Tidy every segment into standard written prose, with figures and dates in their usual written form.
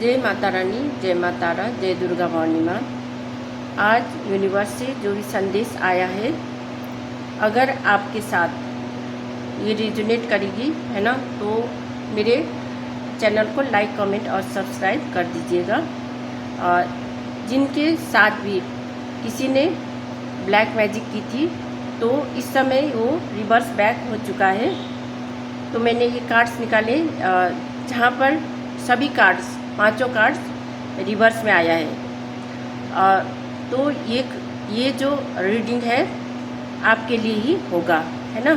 जय माता रानी, जय माता रा, जय दुर्गा भवानी माँ। आज यूनिवर्स से जो भी संदेश आया है, अगर आपके साथ ये रिजोनेट करेगी है ना, तो मेरे चैनल को लाइक, कमेंट और सब्सक्राइब कर दीजिएगा। और जिनके साथ भी किसी ने ब्लैक मैजिक की थी, तो इस समय वो रिवर्स बैक हो चुका है। तो मैंने ये कार्ड्स निकाले, जहाँ पर सभी कार्ड्स, पांचों कार्ड्स रिवर्स में आया है। तो ये जो रीडिंग है आपके लिए ही होगा, है ना।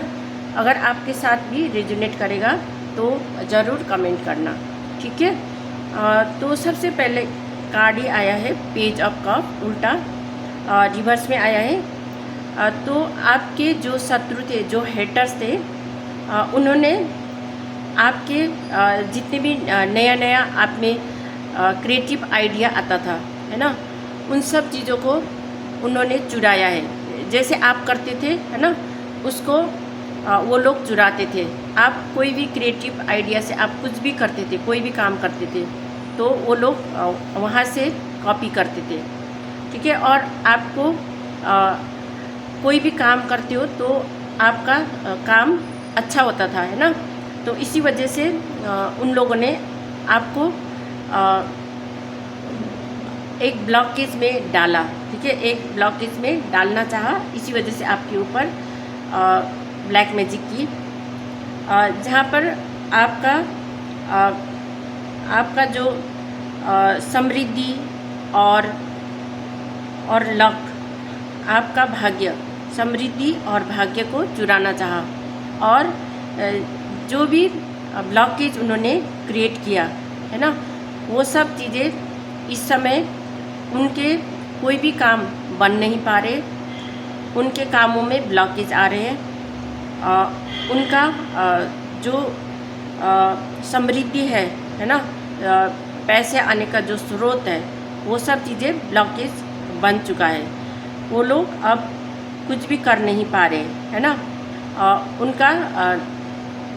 अगर आपके साथ भी रेजोनेट करेगा तो ज़रूर कमेंट करना, ठीक है। तो सबसे पहले कार्ड ही आया है पेज ऑफ कप, उल्टा रिवर्स में आया है। तो आपके जो शत्रु थे, जो हेटर्स थे, उन्होंने आपके जितने भी नया आप में क्रिएटिव आइडिया आता था, है ना, उन सब चीज़ों को उन्होंने चुराया है। जैसे आप करते थे, है ना, उसको वो लोग चुराते थे। आप कोई भी क्रिएटिव आइडिया से आप कुछ भी करते थे, कोई भी काम करते थे, तो वो लोग वहाँ से कॉपी करते थे, ठीक है। और आपको कोई भी काम करते हो तो आपका काम अच्छा होता था, है ना। तो इसी वजह से उन लोगों ने आपको एक ब्लॉकेज में डाला, ठीक है, एक ब्लॉकेज में डालना चाहा। इसी वजह से आपके ऊपर ब्लैक मैजिक की, जहाँ पर आपका जो समृद्धि और लक, आपका भाग्य, समृद्धि और भाग्य को चुराना चाहा। और जो भी ब्लॉकेज उन्होंने क्रिएट किया, है ना, वो सब चीज़ें इस समय उनके कोई भी काम बन नहीं पा रहे, उनके कामों में ब्लॉकेज आ रहे हैं। उनका जो समृद्धि है ना, पैसे आने का जो स्रोत है, वो सब चीज़ें ब्लॉकेज बन चुका है। वो लोग अब कुछ भी कर नहीं पा रहे, है ना। उनका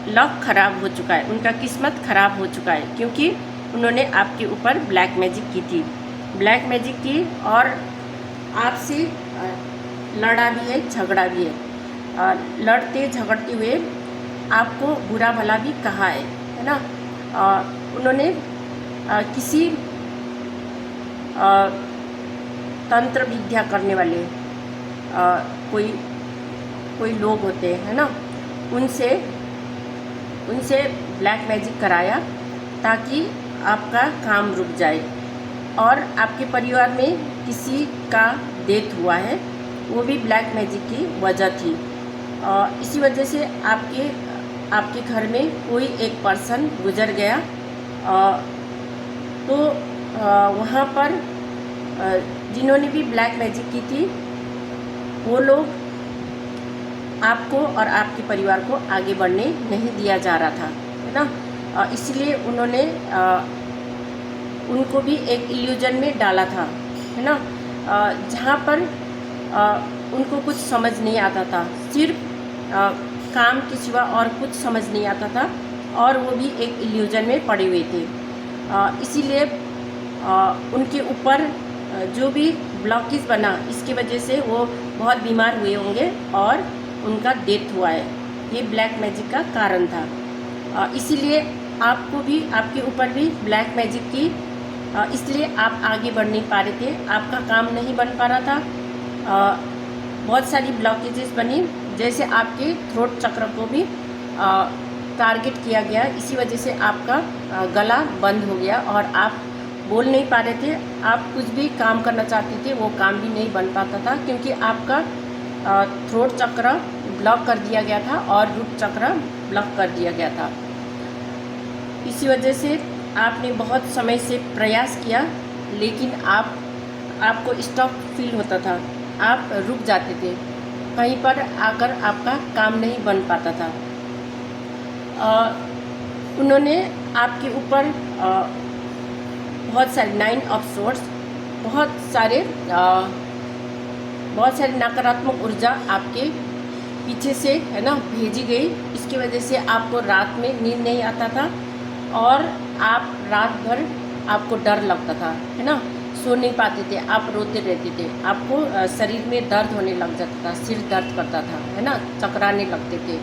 लक खराब हो चुका है, उनका किस्मत खराब हो चुका है, क्योंकि उन्होंने आपके ऊपर ब्लैक मैजिक की थी, ब्लैक मैजिक की, और आपसे लड़ा भी है, झगड़ा भी है। लड़ते झगड़ते हुए आपको बुरा भला भी कहा है ना। उन्होंने किसी तंत्र विद्या करने वाले कोई लोग होते हैं, है ना, उनसे ब्लैक मैजिक कराया ताकि आपका काम रुक जाए। और आपके परिवार में किसी का डेथ हुआ है, वो भी ब्लैक मैजिक की वजह थी। इसी वजह से आपके घर में कोई एक पर्सन गुजर गया। तो वहाँ पर जिन्होंने भी ब्लैक मैजिक की थी, वो लोग आपको और आपके परिवार को आगे बढ़ने नहीं दिया जा रहा था, है ना। इसलिए उन्होंने उनको भी एक इल्यूजन में डाला था, है ना, जहाँ पर उनको कुछ समझ नहीं आता था, सिर्फ काम के सिवा और कुछ समझ नहीं आता था, और वो भी एक इल्यूजन में पड़े हुए थे। इसीलिए उनके ऊपर जो भी ब्लॉकेज बना, इसकी वजह से वो बहुत बीमार हुए होंगे और उनका डेथ हुआ है। ये ब्लैक मैजिक का कारण था। इसीलिए आपको भी, आपके ऊपर भी ब्लैक मैजिक की, इसलिए आप आगे बढ़ नहीं पा रहे थे, आपका काम नहीं बन पा रहा था। बहुत सारी ब्लॉकेजेस बनी, जैसे आपके थ्रोट चक्र को भी टारगेट किया गया। इसी वजह से आपका गला बंद हो गया और आप बोल नहीं पा रहे थे। आप कुछ भी काम करना चाहते थे, वो काम भी नहीं बन पाता था, क्योंकि आपका थ्रोट चक्र ब्लॉक कर दिया गया था और रूट चक्र ब्लॉक कर दिया गया था। इसी वजह से आपने बहुत समय से प्रयास किया, लेकिन आपको स्टॉप फील होता था, आप रुक जाते थे, कहीं पर आकर आपका काम नहीं बन पाता था। उन्होंने आपके ऊपर बहुत सारे 9 ऑफ सोर्ड्स, बहुत सारे नकारात्मक ऊर्जा आपके पीछे से, है ना, भेजी गई। इसकी वजह से आपको रात में नींद नहीं आता था और आप रात भर आपको डर लगता था, है ना, सो नहीं पाते थे, आप रोते रहते थे, आपको शरीर में दर्द होने लग जाता था, सिर दर्द करता था, है ना, चकराने लगते थे।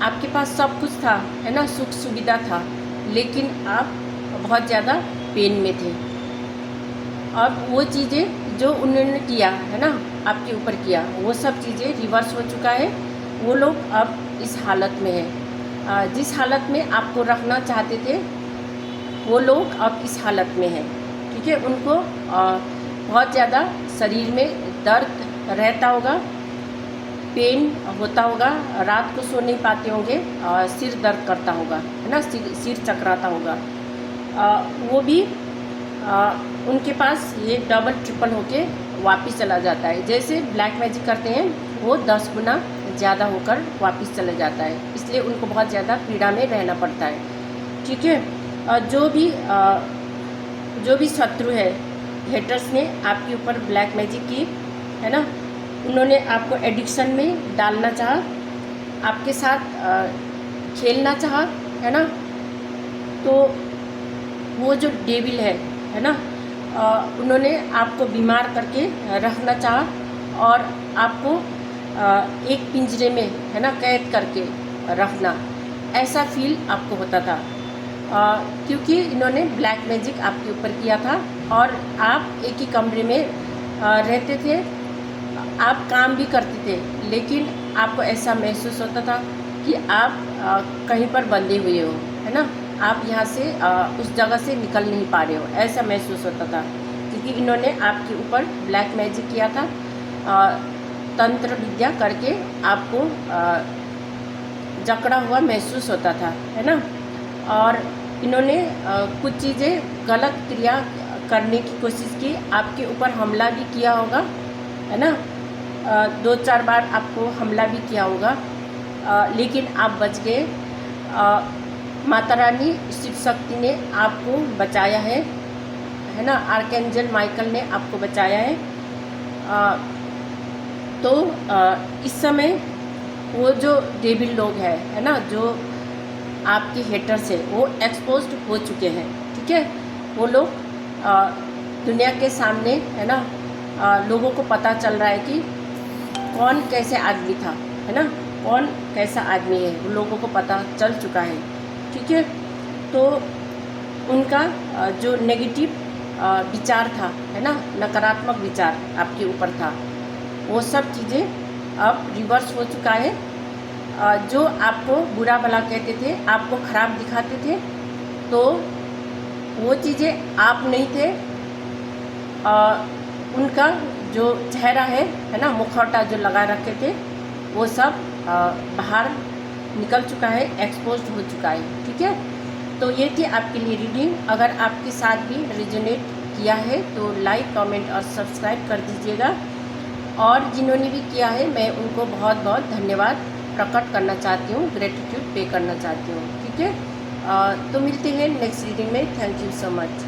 आपके पास सब कुछ था, है ना, सुख सुविधा था, लेकिन आप बहुत ज़्यादा पेन में थे। अब वो चीज़ें जो उन्होंने किया, है ना, आपके ऊपर किया, वो सब चीज़ें रिवर्स हो चुका है। वो लोग अब इस हालत में है, जिस हालत में आपको रखना चाहते थे वो लोग अब इस हालत में हैं, ठीक है। उनको बहुत ज़्यादा शरीर में दर्द रहता होगा, पेन होता होगा, रात को सो नहीं पाते होंगे, सिर दर्द करता होगा, है ना, सिर चकराता होगा। वो भी उनके पास ये डबल ट्रिपल होके वापस चला जाता है। जैसे ब्लैक मैजिक करते हैं वो 10 गुना ज़्यादा होकर वापस चला जाता है, इसलिए उनको बहुत ज़्यादा पीड़ा में रहना पड़ता है, ठीक है। जो भी शत्रु है, हेटर्स ने आपके ऊपर ब्लैक मैजिक की, है ना, उन्होंने आपको एडिक्शन में डालना चाहा, आपके साथ खेलना चाहा, है ना, तो वो जो डेविल है ना, उन्होंने आपको बीमार करके रखना चाहा और आपको एक पिंजरे में, है ना, कैद करके रखना, ऐसा फील आपको होता था, क्योंकि इन्होंने ब्लैक मैजिक आपके ऊपर किया था और आप एक ही कमरे में रहते थे, आप काम भी करते थे, लेकिन आपको ऐसा महसूस होता था कि आप कहीं पर बंधे हुए हो, है ना, आप यहाँ से उस जगह से निकल नहीं पा रहे हो, ऐसा महसूस होता था, क्योंकि इन्होंने आपके ऊपर ब्लैक मैजिक किया था, तंत्र विद्या करके आपको जकड़ा हुआ महसूस होता था, है ना। और इन्होंने कुछ चीज़ें गलत क्रिया करने की कोशिश की, आपके ऊपर हमला भी किया होगा, है ना, 2-4 बार आपको हमला भी किया होगा, लेकिन आप बच गए। माता रानी शिव शक्ति ने आपको बचाया है ना, आर्कएंजल माइकल ने आपको बचाया है। तो इस समय वो जो डेविल लोग है ना, जो आपके हेटर्स है, वो एक्सपोज्ड हो चुके हैं, ठीक है। वो लोग दुनिया के सामने, है ना, लोगों को पता चल रहा है कि कौन कैसे आदमी था, है ना, कौन कैसा आदमी है, वो लोगों को पता चल चुका है, ठीक है। तो उनका जो नेगेटिव विचार था, है ना, नकारात्मक विचार आपके ऊपर था, वो सब चीज़ें अब रिवर्स हो चुका है। जो आपको बुरा भला कहते थे, आपको ख़राब दिखाते थे, तो वो चीज़ें आप नहीं थे। उनका जो चेहरा है ना, मुखौटा जो लगा रखे थे, वो सब बाहर निकल चुका है, एक्सपोज हो चुका है, ठीक है। तो ये थी आपके लिए रीडिंग। अगर आपके साथ भी रेजोनेट किया है तो लाइक, कमेंट और सब्सक्राइब कर दीजिएगा। और जिन्होंने भी किया है, मैं उनको बहुत बहुत धन्यवाद प्रकट करना चाहती हूँ, ग्रेटिट्यूड पे करना चाहती हूँ, ठीक है। तो मिलते हैं नेक्स्ट रीडिंग में। Thank you so much.